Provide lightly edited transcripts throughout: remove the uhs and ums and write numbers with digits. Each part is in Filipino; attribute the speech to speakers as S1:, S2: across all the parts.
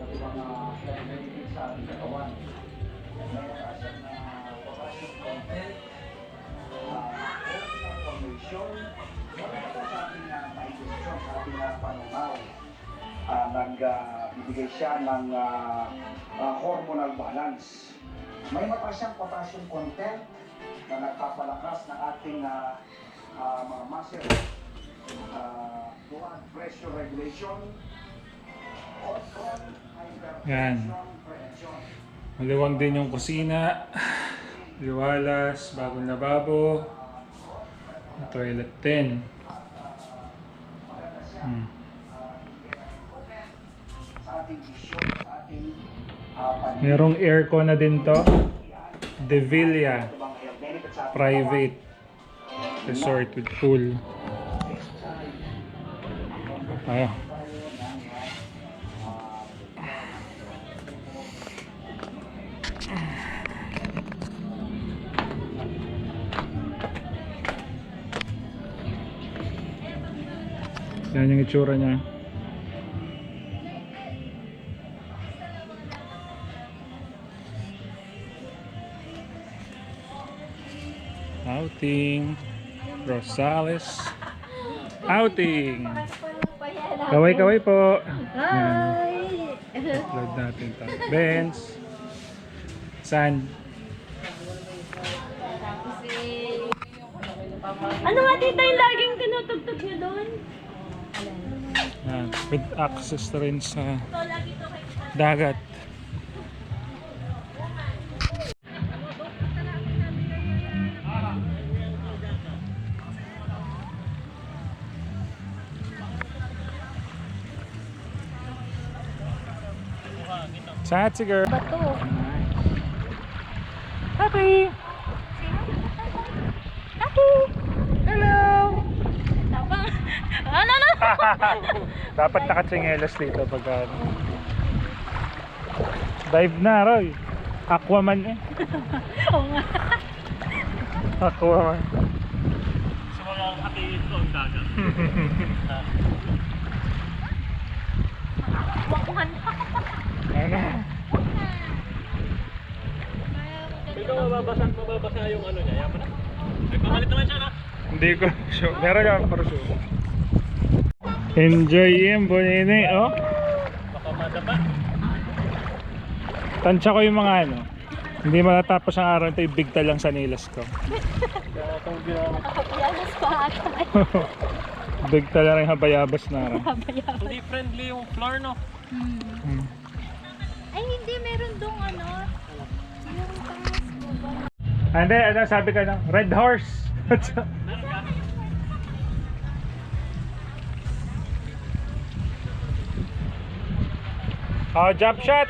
S1: pati mga benefits sa ating katawan. May mataas na potassium content, formation, maganda sa ating digestion, sa ating panunaw. Nagbibigay siya ng hormonal balance. May mataas siyang potassium content na nagpapalakas ng ating mga muscle, blood pressure regulation, control,
S2: Yan.
S1: prevention.
S2: Maluwang din yung kusina. Liwalas, bagong lababo. Toilet din. Merong aircon na din to. De Villa Private Resort with pool. Ayo. Yan yung itsura niya. Outing. Rosales. Outing. Kaway-kaway po.
S3: Hi!
S2: Upload natin ito. Benz. San?
S3: Ano nga tita yung laging tinutugtog nyo doon?
S2: With access rin sa dagat. Saan si girl?
S3: Bato.
S2: Happy!
S3: Happy!
S2: Hello!
S3: Tapang. Ano na?
S2: Dapat nakatsingelas dito pag dive na, Roy. Aquaman eh.
S3: Oo nga.
S2: Aquaman.
S4: Sa mga katingin ko ang dagat.
S3: Wakman.
S2: Ano?
S4: Ito mababasa yung ano niya, yaman na. May pamalit naman siya, no?
S2: Hindi ko sure. Meron yan for sure. Enjoy yung bonine, oh.
S4: Baka madapa.
S2: Tansya ko yung mga ano. Hindi matatapos ang araw ito, ibigta lang sa nilas ko.
S4: Kaya itong ginawa.
S3: Nakapianas pa ata.
S2: Bigta lang rin habayabas na araw.
S3: Habayabas.
S4: Hindi friendly yung floor, no?
S3: Ay hindi, meron dong ano. Yung taas.
S2: Hindi, ano sabi ka na? Red horse!
S4: Meron ka?
S2: Oh, jump shot!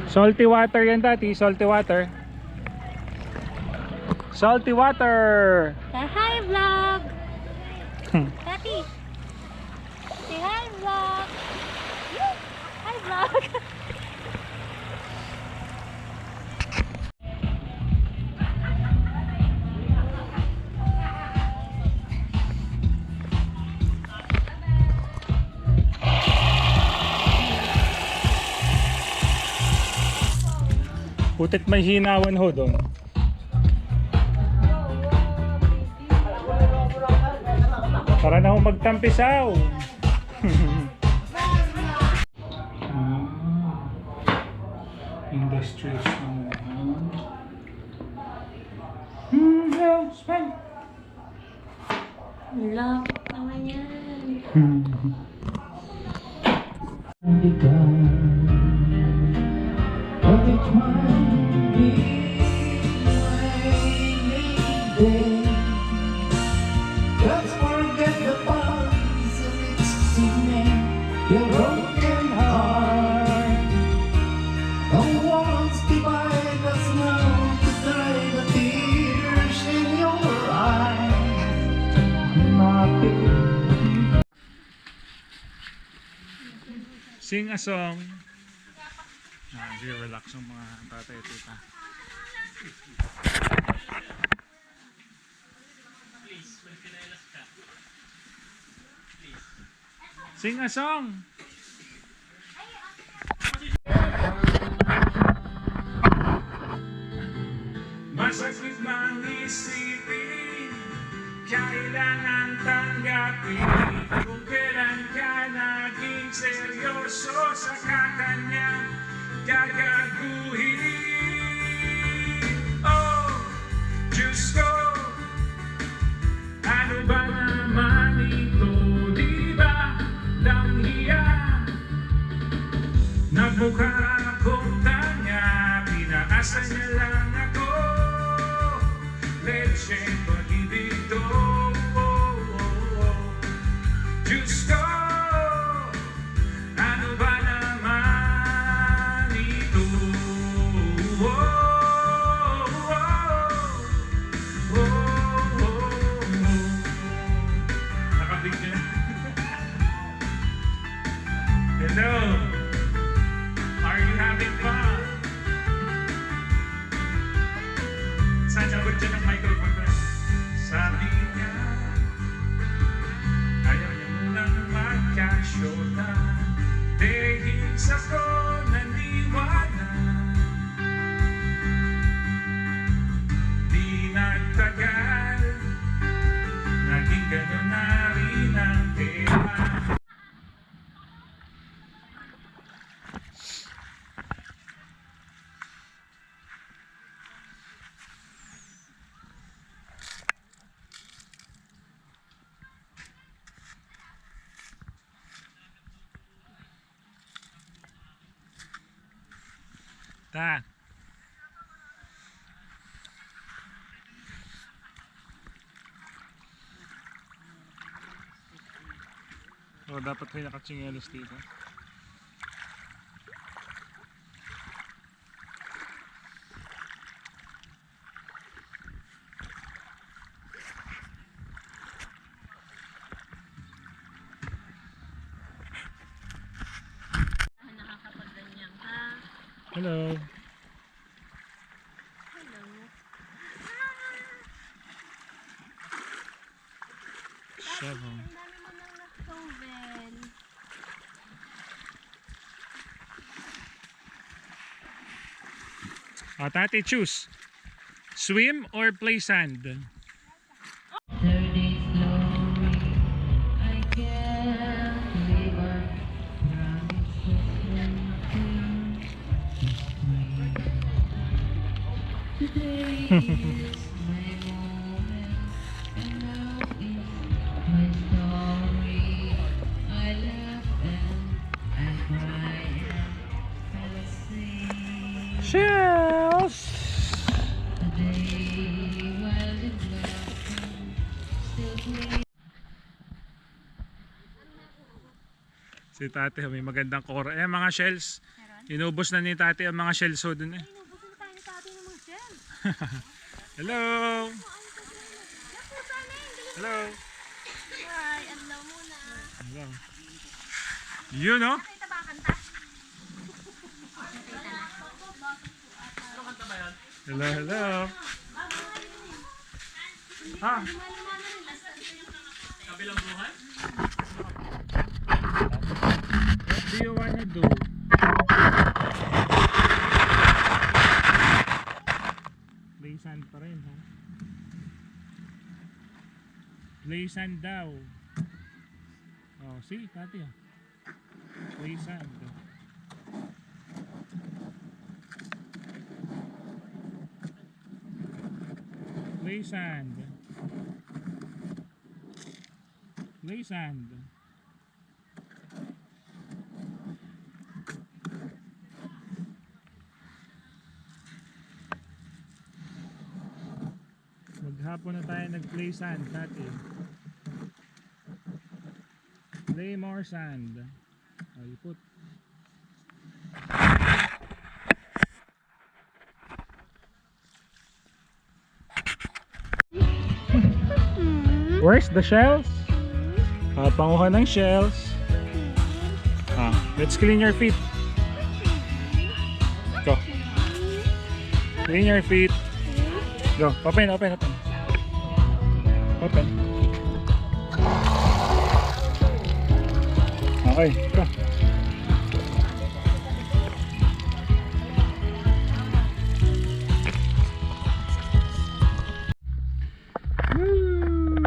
S2: Salty water yan dati, salty water. Salty water!
S3: Hi vlog! Tati! Say hi vlog! Hi vlog!
S2: Putit may hinawan ho doon. Para na ho magtampisaw. Industrious naman. Smile.
S3: Lapot naman yan.
S5: Let's forget the past and its singing, your broken heart. The walls divide us now.
S2: Sing a song. Relax ang mga tatay at tita. Sing a song. Masakit mang isipin, kailangan tanggapin kung kailan ka naging seryoso sa kakanyang gagaguhin. Oh, Diyos ko, ano ba naman ito? Di ba lang hiya? Nagmukha akong tanya, pinaasa niya lang ako. Leche pag-ibig to. Diyos ko, ano ba naman ito? Nakabigyan. Hello. Are you having fun? Saan sagot dyan ang microphone ko? Sabi niya, ayaw niya munang magkasyota. Dahil sa ko naniwala. Di nagtagal, naging gano'n na rin ang tema. Ta. Oh, dapat may nakatsingelos dito.
S3: Nakakapagganyan ka.
S2: Hello.
S3: Hello.
S2: Seven.
S3: Ang dami mo nang na-shovel.
S2: Tati, choose. Swim or play sand?
S5: 30 slowly, I can't believe our promises. Today is my moment, and now is my story. I laugh and I cry and I sing.
S2: Shells!
S5: Today, while the blossom still gleams.
S2: Si Tati, may magandang kora. Mga shells. Inubos na ni Tati ang mga shells ho dun eh.
S3: Inubusin tayo ni Tati ng mga shell.
S2: Hello! Hello!
S3: Hi, hello muna.
S2: Hello. Yun oh.
S3: Nakita ba ang kanta?
S2: Hello, hello. Ah,
S4: Kabilang buhay?
S2: what do you wanna do? Play sand pa rin ha. Play sand daw. Oh, see, Tati ah. Play sand. Play sand. Play sand. Maghapon na tayo nag-play sand, Tati. Play more sand. Oh, you put. Where's the shells? Panguha ng shells. Ah. Let's clean your feet. Go. Clean your feet. Go. Open. Open. Okay. Go. Woo.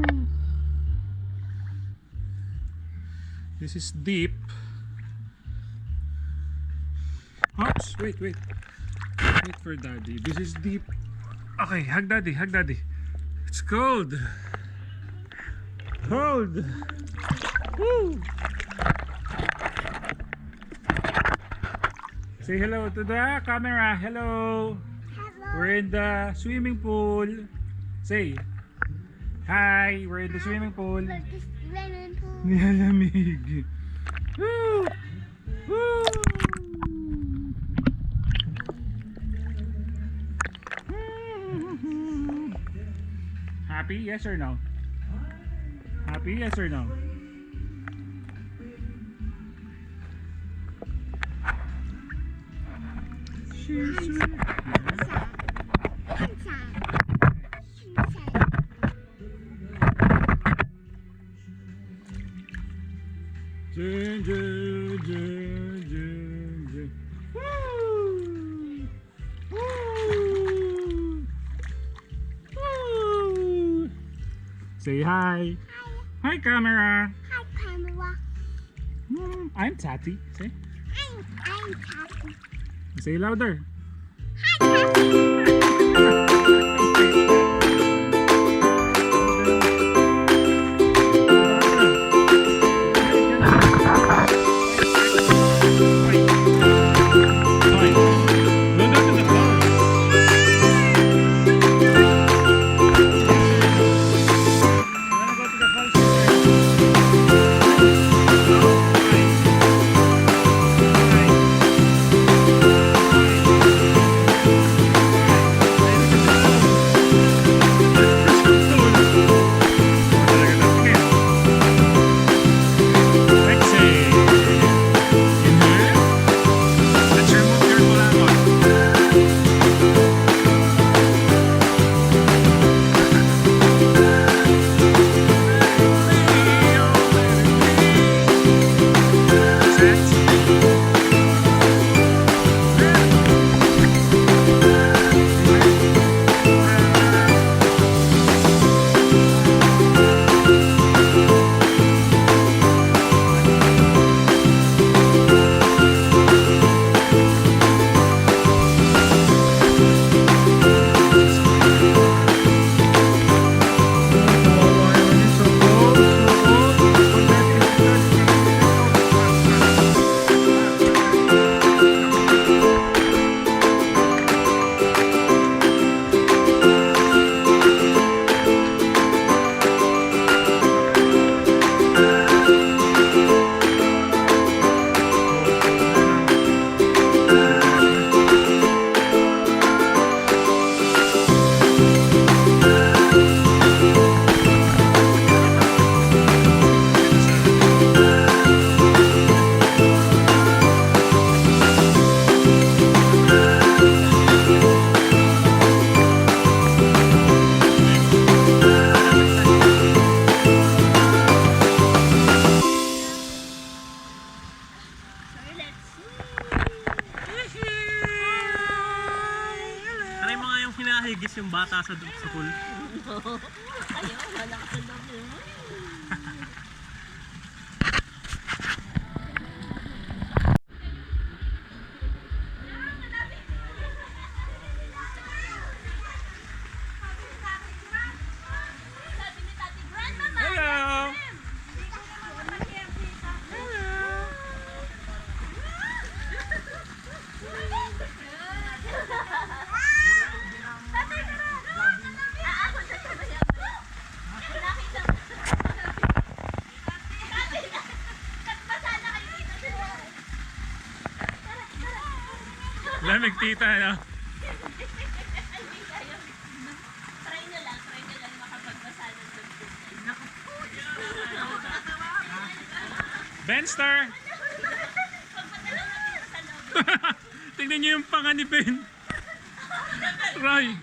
S2: This is deep. Hops, wait. Wait for daddy. This is deep. Okay, hug daddy. It's cold. Cold. Woo. Say hello to the camera. Hello. We're in the swimming pool. Say hi. We're in the swimming pool. Nilalamig. Woo. Woo. Happy? Yes or no? Happy? Yes or no? She's sweet. Woo! Woo! Woo! Say hi. Hi camera.
S3: Hi, camera.
S2: I'm Tati. Say.
S3: I'm happy.
S2: Say louder.
S4: Try mo nga yung hinahigis yung bata sa pool.
S3: Ayaw, wala ka sa loob yun.
S2: Hello. Lamig tita, no?
S3: Try nyo lang makapagbasa ng
S2: Benster! Tignan niyo yung panga ni Ben. Roy.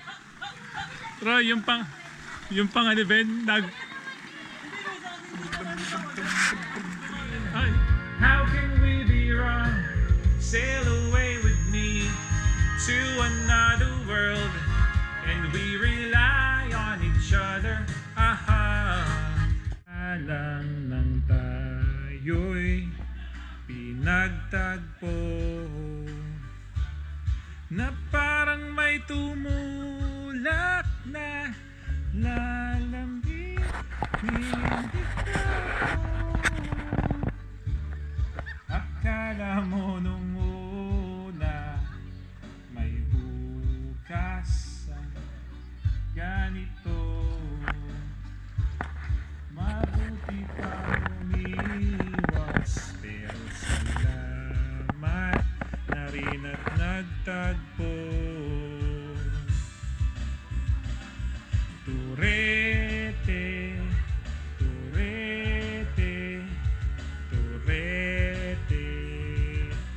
S2: Roy, yung panga ni Ben. Ay. How can we be wrong? Sail away with me to another world, and we rely on each other. Aha. Alam nang tayo'y pinagtagpo na parang may tumulak na lalambing dito. Akala mo nung una may bukas ang ganito. Mabuti pa umiwas, pero salamat na rin at nagtagpo. Turete, turete, turete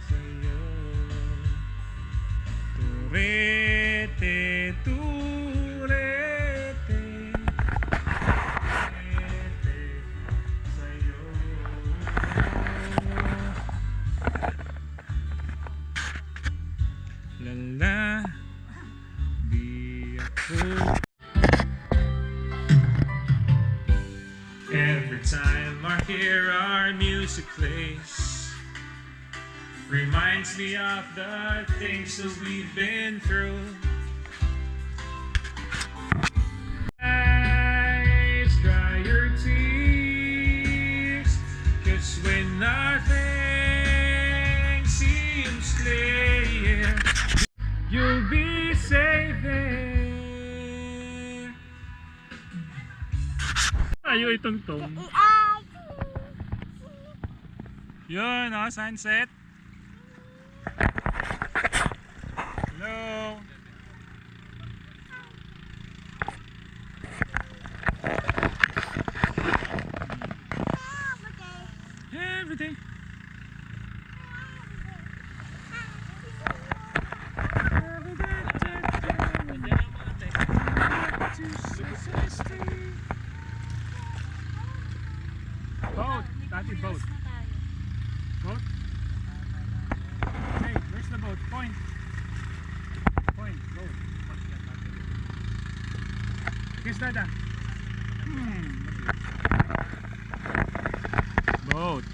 S2: sa'yo. Turete, turete, turete sa'yo. Lala, di ako. Every time I hear our music plays, reminds me of the things that we've been through. Eyes, dry your tears, 'cause when nothing seems clear, you'll be safe there. Ayaw itong-tong. Yun, oh, sunset. Hello. Everything. Boat, Tati, boat. Boat? Hey, where's the boat? Point. Point, boat. Kiss Dada. Boat.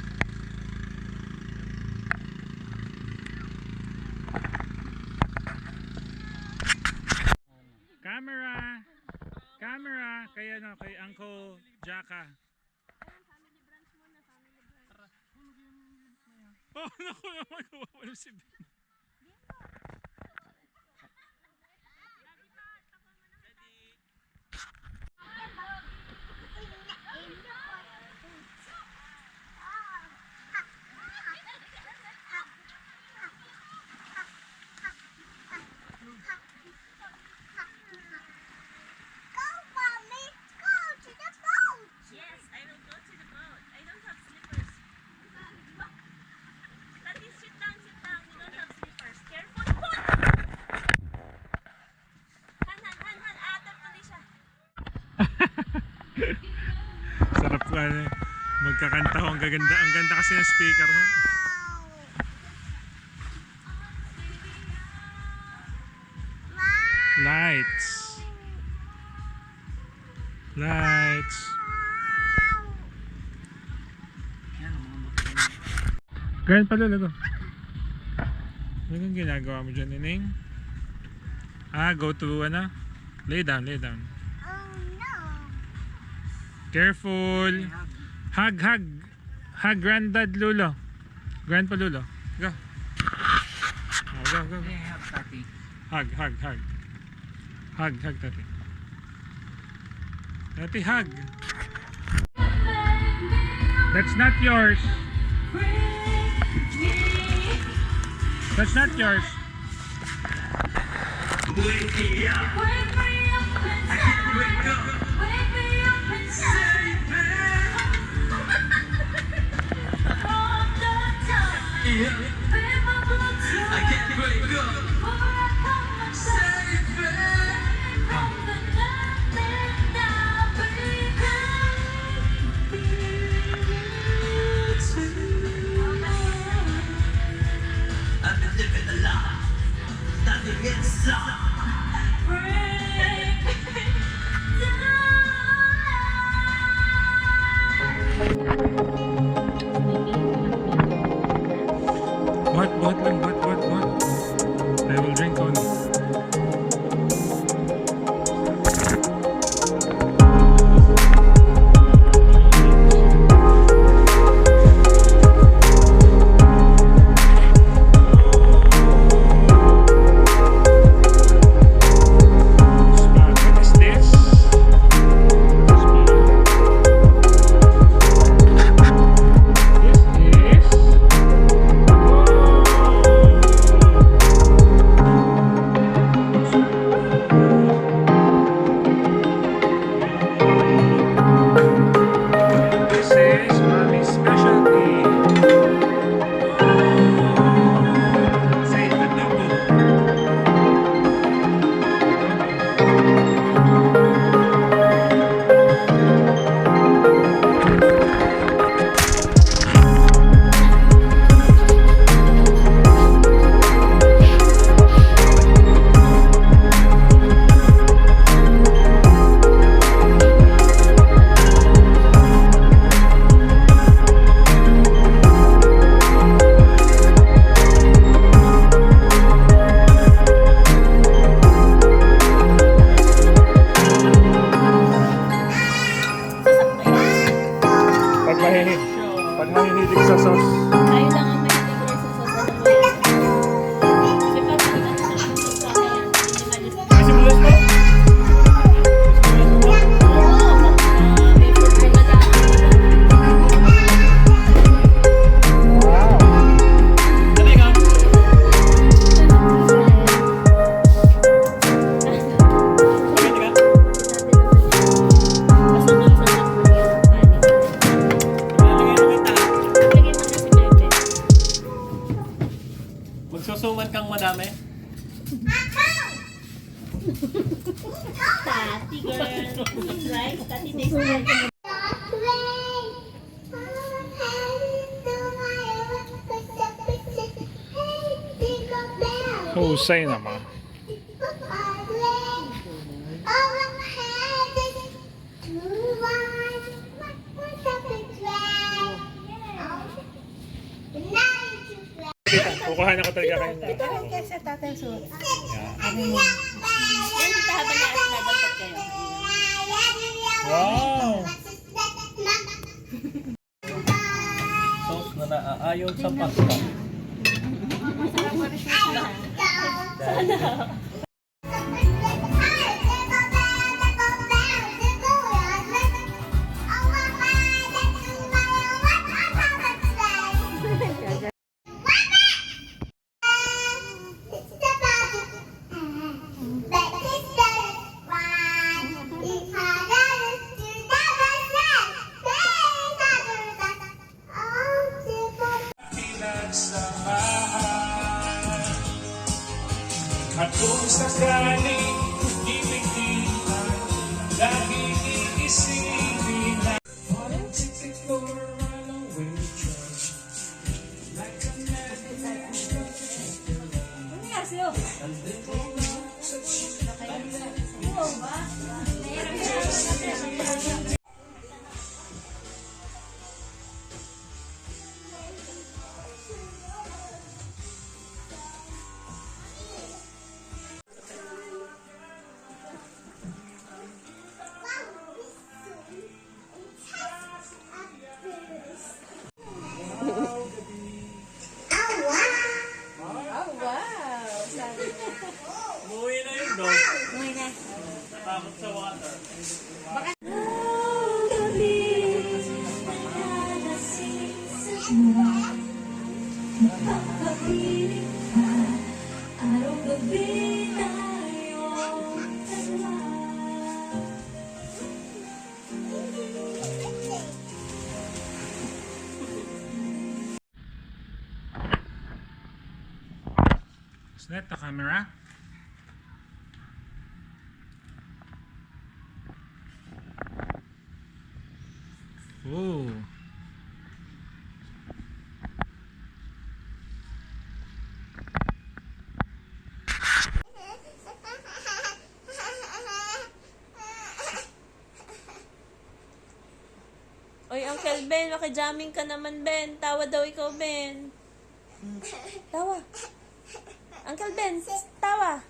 S2: Camera. Camera. Kaya no, kay Uncle Jaka. Oh, naku naman, wala si Ben. Sarap ka magkakanta ho, ang ganda kasi ng speaker ho. Lights. Lights. Ganyan pala lago. Anong ginagawa mo dyan, Nining? Ah, go to ano? Lay down, lay down. Careful. Hug, hug. Hug Granddad Lulo. Grandpa Lulo. Go. Oh, go, go, go. Hug, hug, hug. Hug, hug, Tati. Tati, hug. That's not yours. That's not yours.
S5: Wake me up. Wake me up inside. Wake up. Wake me up inside. All the time. Yeah. I can't wake up.
S3: Tati girl. Right? Tati next time.
S2: Husay naman. Kukuha na ko talaga kayo.
S3: Yan, habang nadapat kayo.
S2: Wow!
S4: Sauce na naaayon sa pasta.
S5: At kung sakaling ibigtihan, lagi iisipin na on a ticket for a runaway train. Like a man
S4: Umuwi na yung dog.
S3: Umuwi na.
S4: Natakot sa water.
S2: Is that the camera? Oh.
S3: Oy, Uncle Ben, makijamming ka naman, Ben. Tawa daw ikaw, Ben. Tawa. Uncle Ben, tawa.